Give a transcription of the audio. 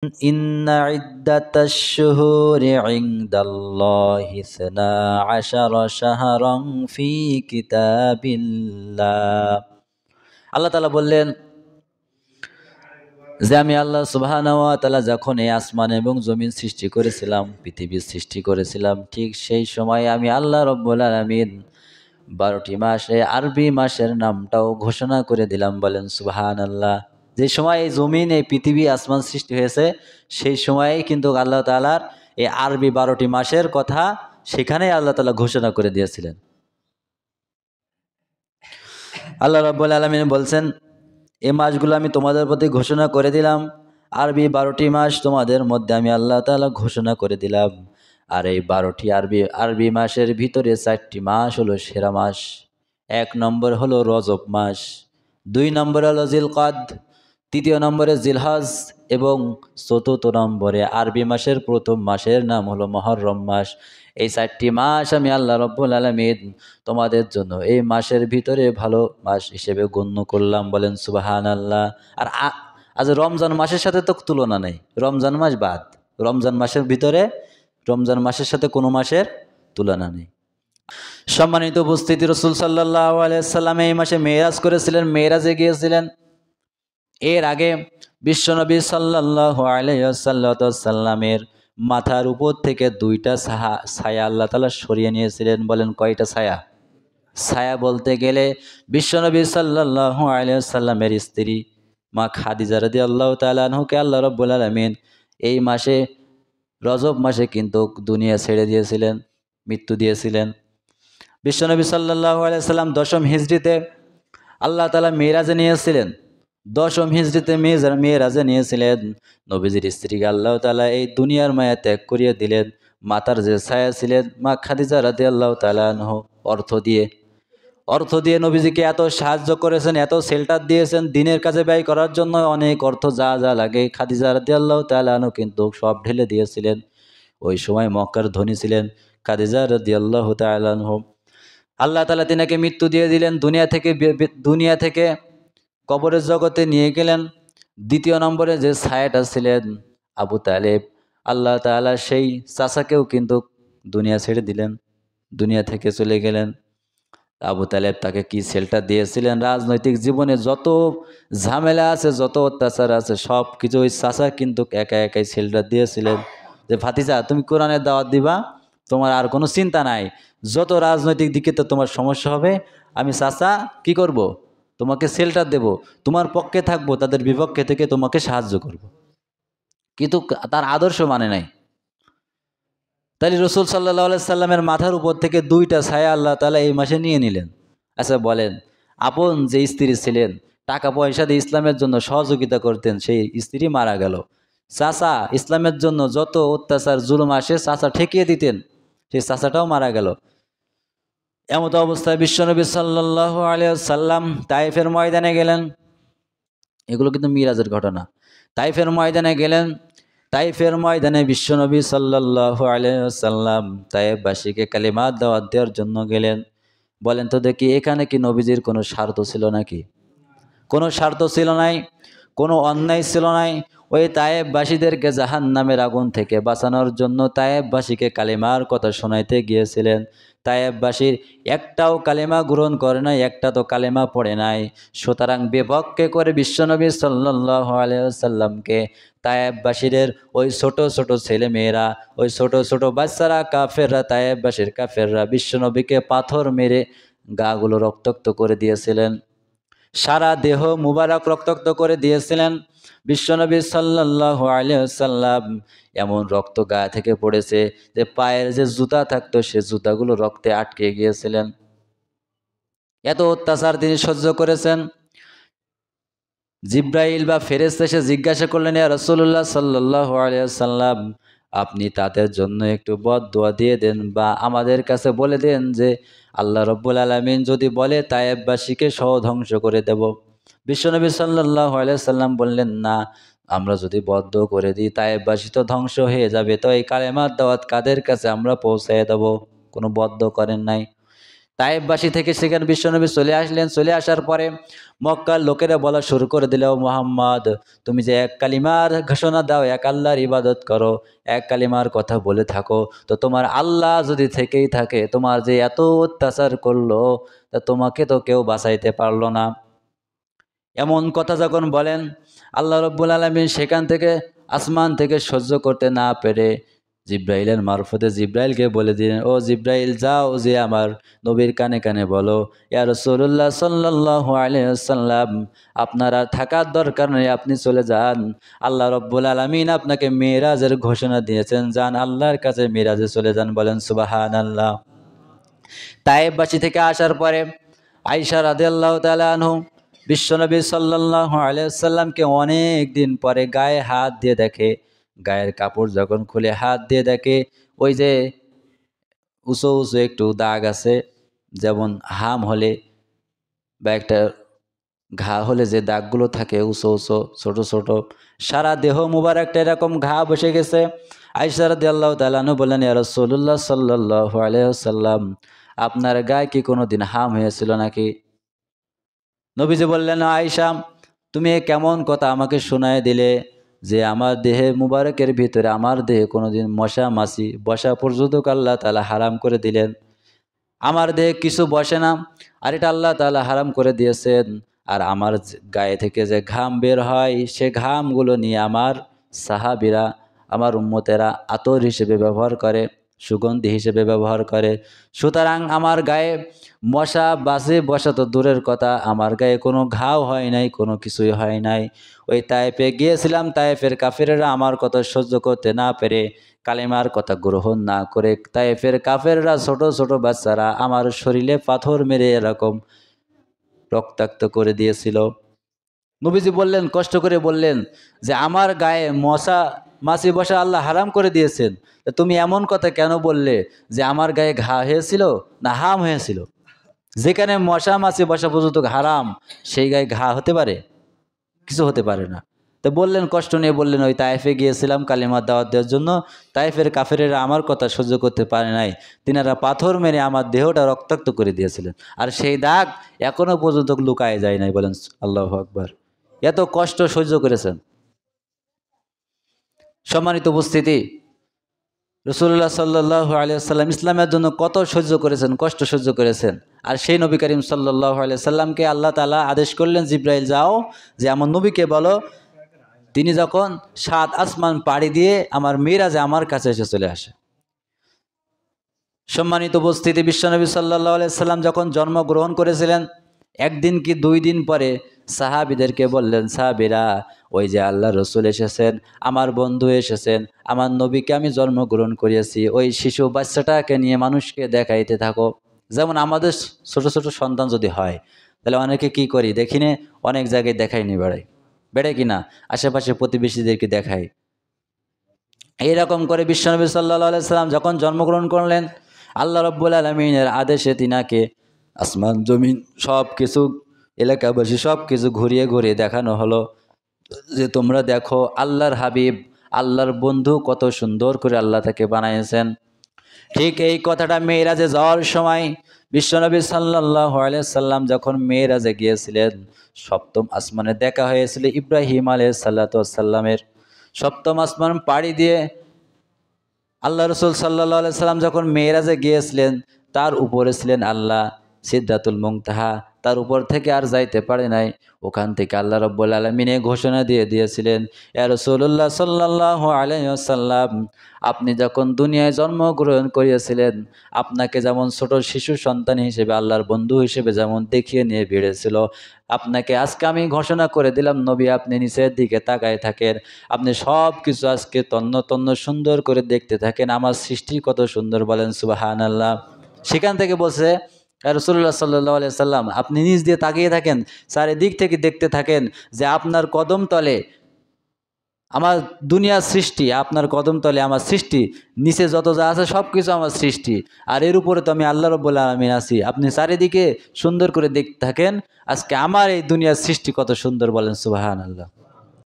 ইন্না ইদ্দাতাশ শুহুরি ইনদাল্লাহি ইসনা আশারা শাহরান ফি কিতাবিল্লাহ। আল্লাহ তাআলা বললেন যে আমি আল্লাহ সুবহানাহু ওয়া তাআলা যখন এই আসমান এবং জমিন সৃষ্টি করেছিলাম, পৃথিবী সৃষ্টি করেছিলাম, ঠিক সেই সময় আমি আল্লাহ রব্বুল আলামিন 12টি মাসে আরবি মাসের নামটাও ঘোষণা করে দিলাম। বলেন সুবহানাল্লাহ। যে সময় এই জমিন, এই পৃথিবী, আসমান সৃষ্টি হয়েছে, সেই সময়েই কিন্তু আল্লাহ তাআলার এই আরবি 12টি মাসের কথা সেখানেই আল্লাহ তাআলা ঘোষণা করে দিয়েছিলেন। আল্লাহ রাব্বুল আলামিন বলছেন, এই মাসগুলো আমি তোমাদের প্রতি ঘোষণা করে দিলাম। আরবি 12টি মাস তোমাদের মধ্যে আমি আল্লাহ তাআলা ঘোষণা করে দিলাম। আর এই 12টি আরবি মাসের ভিতরে 4টি মাস হলো সেরা মাস। 1 নম্বর হলো রজব মাস, 2 নম্বরে হলো জিলকাদ, 3য় নম্বরে জিলহজ এবং 4র্থ নম্বরে আরবি মাসের প্রথম মাসের নাম হলো মুহররম মাস। এই 4টি মাস আমি আল্লাহ রব্বুল আলামিন তোমাদের জন্য এই মাসের ভিতরে ভালো মাস হিসেবে গণ্য করলাম। বলেন সুবহানাল্লাহ। আর আজ রমজান মাসের সাথে তো তুলনা নেই, রমজান মাস বাদ। রমজান মাসের ভিতরে রমজান মাসের সাথে কোনো মাসের তুলনা নেই। সম্মানিত উপস্থিতি, রাসূল সাল্লাল্লাহু আলাইহি সাল্লাম এই মাসে মেরাজ করেছিলেন, মেরাজে গিয়েছিলেন। এর আগে বিশ্বনবী সাল্লাল্লাহু আলাইহি সাল্লামের মাথার উপর থেকে 2টা ছায়া আল্লাহ তাআলা সরিয়ে নিয়েছিলেন। বলেন কয়টা ছায়া? ছায়া বলতে গেলে বিশ্বনবী সাল্লাল্লাহু আলাইহি সাল্লামের স্ত্রী মা খাদিজা রাদিয়াল্লাহু তাআলা আনহাকে আল্লাহ রাব্বুল আলামিন এই মাসে, রজব মাসে কিন্তু দুনিয়া ছেড়ে দিয়েছিলেন, মৃত্যু দিয়েছিলেন। বিশ্বনবী সাল্লাল্লাহু আলাইহি সাল্লাম 10ম হিজরিতে আল্লাহ তাআলা মেরাজে নিয়েছিলেন। 10ম হিজরিতে মেরাজে নিয়েছিলেন। নবীজির স্ত্রীকে আল্লাহ তাআলা এই দুনিয়ার মায়া ত্যাগ করিয়ে দিলেন। মাতার যে ছায়া ছিলেন মা খাদিজা রাদিয়াল্লাহু তাআলা আনহা অর্থ দিয়ে নবীজিকে এত সাহায্য করেছেন, এত শেল্টার দিয়েছেন, দিনের কাজে ব্যয় করার জন্য অনেক অর্থ যা যা লাগে খাদিজা রাদিয়াল্লাহু তাআলা আনহা কিন্তু সব ঢেলে দিয়েছিলেন। ওই সময় মক্কার ধনী ছিলেন খাদিজা রাদিয়াল্লাহু তাআলা আনহা। আল্লাহ তাআলা তিনাকে মৃত্যু দিয়ে দিলেন, দুনিয়া থেকে কবরের জগতে নিয়ে গেলেন। 2য় নম্বরে যে ছায়াটা ছিলেন আবু তালেব, আল্লাহ তাআলা সেই চাচাকেও কিন্তু দুনিয়া ছেড়ে দিলেন, দুনিয়া থেকে চলে গেলেন। আবু তালেব তাকে কি শেল্টার দিয়েছিলেন? রাজনৈতিক জীবনে যত ঝামেলা আছে, যত অত্যাচার আছে, সব কিছু ওই চাচা কিন্তু একা একাই শেল্টার দিয়েছিলেন। যে ভাতিজা, তুমি কোরআনের দাওয়াত দিবা, তোমার আর কোনো চিন্তা নাই। যত রাজনৈতিক দিকে তো তোমার সমস্যা হবে, আমি চাচা কি করব? তোমাকে শেল্টার দেব, তোমার পক্ষে থাকবো, তাদের বিপক্ষে থেকে তোমাকে সাহায্য করব। কিন্তু তার আদর্শ মানে নাই। তাই রসুল সাল্লাল্লাহু আলাইহি সাল্লামের মাথার উপর থেকে 2টা ছায়া আল্লাহ তাআলা এই মাসে নিয়ে নিলেন। আচ্ছা বলেন, আপন যে স্ত্রী ছিলেন, টাকা পয়সা দিয়ে ইসলামের জন্য সহযোগিতা করতেন, সেই স্ত্রী মারা গেল। চাচা ইসলামের জন্য যত অত্যাচার জুলুম আসে চাচা ঠেকিয়ে দিতেন, সেই চাচাটাও মারা গেল। এমত অবস্থায় বিশ্বনবী সাল্লাল্লাহু আলাইহি সাল্লাম তায়েফের ময়দানে গেলেন। এগুলো কিন্তু মিরাজের ঘটনা। তায়েফের ময়দানে গেলেন। তায়েফের ময়দানে বিশ্বনবী সাল্লাল্লাহু আলাইহি ওয়াসাল্লাম তায়েফবাসীকে কালিমাত দাওয়াত দেওয়ার জন্য গেলেন। বলেন তো দেখি, এখানে কি নবীজির কোনো স্বার্থ ছিল নাকি? কোনো স্বার্থ ছিল নাই, কোনো অন্যায় ছিল নাই। ওই তায়েফবাসীদেরকে জাহান্নামের আগুন থেকে বাঁচানোর জন্য তায়েফবাসীকে কালিমার কথা শোনাইতে গিয়েছিলেন। তায়েফবাসীর একটাও কালেমা গ্রহণ করে নাই, একটা তো কালেমা পড়ে নাই। সুতরাং বিপক্ষে করে বিশ্বনবী সাল্লাল্লাহু আলাইহি ওয়াসাল্লামকে তায়েফবাসীদের ওই ছোট ছোট ছেলে মেয়েরা, ওই ছোট ছোট বাচ্চারা, কাফেররা, তায়েফবাসীর কাফেররা বিশ্বনবীকে পাথর মেরে গাগুলো রক্তাক্ত করে দিয়েছিলেন, সারা দেহ মুবারক রক্তাক্ত করে দিয়েছিলেন। বিশ্বনবী সাল্লাল্লাহু আলাইহি ওয়াসাল্লাম এমন রক্ত গা থেকে পড়েছে যে পায়ের যে জুতা থাকতো সে জুতাগুলো রক্তে আটকে গিয়েছিলেন। এত অত্যাচার তিনি সহ্য করেছেন। জিব্রাইল বা ফেরেশতা এসে জিজ্ঞাসা করলেন, ইয়া রাসূলুল্লাহ সাল্লাল্লাহু আলাইহি ওয়াসাল্লাম, আপনি তাদের জন্য একটু বদদুয়া দিয়ে দেন বা আমাদের কাছে বলে দেন যে আল্লাহ রাব্বুল আলামিন যদি বলে তায়েফবাসীকে সহ ধ্বংস করে দেব। বিশ্বনবী সাল্লাল্লাহু আলাইহি সাল্লাম বললেন, না, আমরা যদি বদদুয়া করে দিই তায়েফবাসী তো ধ্বংস হয়ে যাবে, তো এই কালেমার দাওয়াত কাদের কাছে আমরা পৌঁছায় দেব? কোনো বদদুয়া করেন নাই। তায়েফবাসী থেকে সেখানে বিশ্বনবী চলে আসলেন। চলে আসার পরে মক্কার লোকেরা বলা শুরু করে দিল, মোহাম্মদ তুমি যে এক কালিমার ঘোষণা দাও, এক আল্লাহর ইবাদত করো, এক কালিমার কথা বলে থাকো, তো তোমার আল্লাহ যদি থেকেই থাকে, তোমার যে এত অত্যাচার করলো, তা তোমাকে তো কেউ বাঁচাইতে পারলো না। এমন কথা যখন বলেন, আল্লাহ রব্বুল আলামিন সেখান থেকে আসমান থেকে সহ্য করতে না পেরে জিব্রাইলের মারফতে জিব্রাইলকে বলে দিলেন, ও জিব্রাইল যাও, যে আমার নবীর কানে কানে বলো, ইয়া রাসূলুল্লাহ সাল্লাল্লাহু আলাইহি ওয়াসাল্লাম আপনার আর থাকার দরকার নেই, আপনি চলে যান। আল্লাহ রব্বুল আলামিন আপনাকে মেরাজের ঘোষণা দিয়েছেন, যান আল্লাহর কাছে মেরাজে চলে যান। বলেন সুবহানাল্লাহ। তায়েফবাসী থেকে আসার পরে আয়েশা রাদিয়াল্লাহু তাআলা আনহু বিশ্বনবী সাল্লাল্লাহু আলাইহি ওয়াসাল্লামকে অনেক দিন পরে গায়ে হাত দিয়ে দেখে। গায়ের কাপড় যখন খুলে হাত দিয়ে দেখে, ওই যে উঁচু উঁচু একটু দাগ আছে, যেমন হাম হলে বা একটা ঘা হলে যে দাগগুলো থাকে উঁচু উঁচু ছোট ছোট, সারা দেহ মুবারকটা এরকম ঘা বসে গেছে। আয়েশা রাদিয়াল্লাহু তাআলা আনহা বললেন, ইয়া রাসূলুল্লাহ সাল্লাল্লাহু আলাইহি ওয়াসাল্লাম আপনার গায়ে কি কোনোদিন হাম হয়েছিল নাকি? নবীজি বললেন, আয়েশা তুমি এ কেমন কথা আমাকে শোনায় দিলে, যে আমার দেহে মুবারকের ভিতরে আমার দেহে কোনোদিন মশা মাছি বসা পর্যন্ত আল্লাহ তাআলা হারাম করে দিলেন। আমার দেহে কিছু বসে না, আর এটা আল্লাহ তাআলা হারাম করে দিয়েছেন। আর আমার গায়ে থেকে যে ঘাম বের হয়, সে ঘামগুলো নিয়ে আমার সাহাবীরা, আমার উম্মতেরা আতর হিসেবে ব্যবহার করে, সুগন্ধি হিসেবে ব্যবহার করে। সুতরাং আমার গায়ে মশা বাজে বসা তো দূরের কথা, আমার গায়ে কোনো ঘাও হয় নাই, কোনো কিছুই হয় নাই। ওই তায়েফে গিয়েছিলাম, তায়েফের কাফেরেরা আমার কথা সহ্য করতে না পেরে, কালেমার কথা গ্রহণ না করে, তায়েফের কাফেররা ছোট ছোট বাচ্চারা আমার শরীরে পাথর মেরে এরকম রক্তাক্ত করে দিয়েছিল। নবীজি বললেন, কষ্ট করে বললেন, যে আমার গায়ে মশা মাছি বসা আল্লাহ হারাম করে দিয়েছেন, তা তুমি এমন কথা কেন বললে যে আমার গায়ে ঘা হয়েছিল না হাম হয়েছিল? যেখানে মশা মাছি বসা পর্যন্ত হারাম, সেই গায়ে ঘা হতে পারে? কিছু হতে পারে না। তো বললেন, কষ্ট নিয়ে বললেন, ওই তায়েফে গিয়েছিলাম কালিমার দাওয়াত দেওয়ার জন্য, তায়েফের কাফেরেরা আমার কথা সহ্য করতে পারে নাই, তিনারা পাথর মেরে আমার দেহটা রক্তাক্ত করে দিয়েছিলেন, আর সেই দাগ এখনো পর্যন্ত লুকায় যায় নাই। বলেন আল্লাহু আকবার। এত কষ্ট সহ্য করেছেন। সম্মানিত উপস্থিতি, রাসূলুল্লাহ সাল্লাল্লাহু আলাইহি ওয়াসাল্লাম ইসলামের জন্য কত সহ্য করেছেন, কষ্ট সহ্য করেছেন। আর সেই নবী করিম সাল্লাল্লাহু আলাইহি ওয়াসাল্লামকে আল্লাহ তাআলা আদেশ করলেন, জিব্রাইল যাও, যে আমার নবীকে বলো, তিনি যখন 7 আসমান পাড়ি দিয়ে আমার মিরাজে আমার কাছে এসে চলে আসে। সম্মানিত উপস্থিতি, বিশ্বনবী সাল্লাল্লাহু আলাইহি ওয়াসাল্লাম যখন জন্মগ্রহণ করেছিলেন, একদিন কি 2 দিন পরে সাহাবীদেরকে বললেন, সাহাবীরা ওই যে আল্লাহ রসুল এসেছেন, আমার বন্ধু এসেছেন, আমার নবীকে আমি জন্মগ্রহণ করিয়েছি, ওই শিশু বাচ্চাটাকে নিয়ে মানুষকে দেখাইতে থাকো। যেমন আমাদের ছোট ছোট সন্তান যদি হয়, তাহলে অনেকে কি করি দেখিনে, অনেক জায়গায় দেখাই নি বেড়াই, বেড়ে কিনা আশেপাশে প্রতিবেশীদেরকে দেখাই। এইরকম করে বিশ্বনবী সাল্লাল্লাহু আলাইহি সাল্লাম যখন জন্মগ্রহণ করলেন, আল্লাহ রাব্বুল আলামিনের আদেশে তিনাকে আসমান জমিন সব কিছু, এলাকাবাসী সব কিছু ঘুরিয়ে ঘুরিয়ে দেখানো হলো, যে তোমরা দেখো আল্লাহর হাবিব, আল্লাহর বন্ধু কত সুন্দর করে আল্লাহ তাকে বানিয়েছেন। ঠিক এই কথাটা মেরাজে যাওয়ার সময় বিশ্বনবী সাল্লাল্লাহু আলাইহি সাল্লাম যখন মেরাজে গিয়েছিলেন, সপ্তম আসমানে দেখা হয়েছিল ইব্রাহিম আলাইহিস সালাতু ওয়াস সালামের। সপ্তম আসমান পাড়ি দিয়ে আল্লাহ রসুল সাল্লাল্লাহু আলাইহি সাল্লাম যখন মেরাজে গিয়েছিলেন, তার উপরে ছিলেন আল্লাহ, সিদরাতুল মুনতাহা, তার উপর থেকে আর যাইতে পারে নাই। ওখান থেকে আল্লাহ রাব্বুল আলামিন ঘোষণা দিয়ে দিয়েছিলেন, ইয়া রাসূলুল্লাহ সাল্লাল্লাহু আলাইহি ওয়াসাল্লাম আপনি যখন দুনিয়ায় জন্মগ্রহণ করিয়েছিলেন, আপনাকে যেমন ছোট শিশু সন্তান হিসেবে, আল্লাহর বন্ধু হিসেবে যেমন দেখিয়ে নিয়ে বেড়েছিল, আপনাকে আজকে আমি ঘোষণা করে দিলাম, নবী আপনি নিচের দিকে তাকায় থাকেন, আপনি সব কিছু আজকে তন্ন তন্ন সুন্দর করে দেখতে থাকেন, আমার সৃষ্টি কত সুন্দর। বলেন সুবহানাল্লাহ। সেখান থেকে বলছে, রাসূলুল্লাহ সাল্লাল্লাহু আলাইহি সাল্লাম আপনি নিজ দিয়ে তাকিয়ে থাকেন, চারিদিক থেকে দেখতে থাকেন, যে আপনার কদম তলে আমার দুনিয়ার সৃষ্টি, আপনার কদম তলে আমার সৃষ্টি, নিচে যত যা আছে সব কিছু আমার সৃষ্টি, আর এর উপরে তো আমি আল্লাহ রাব্বুল আলামিন আছি। আপনি চারিদিকে সুন্দর করে দেখতে থাকেন, আজকে আমার এই দুনিয়ার সৃষ্টি কত সুন্দর। বলেন সুবহানাল্লাহ।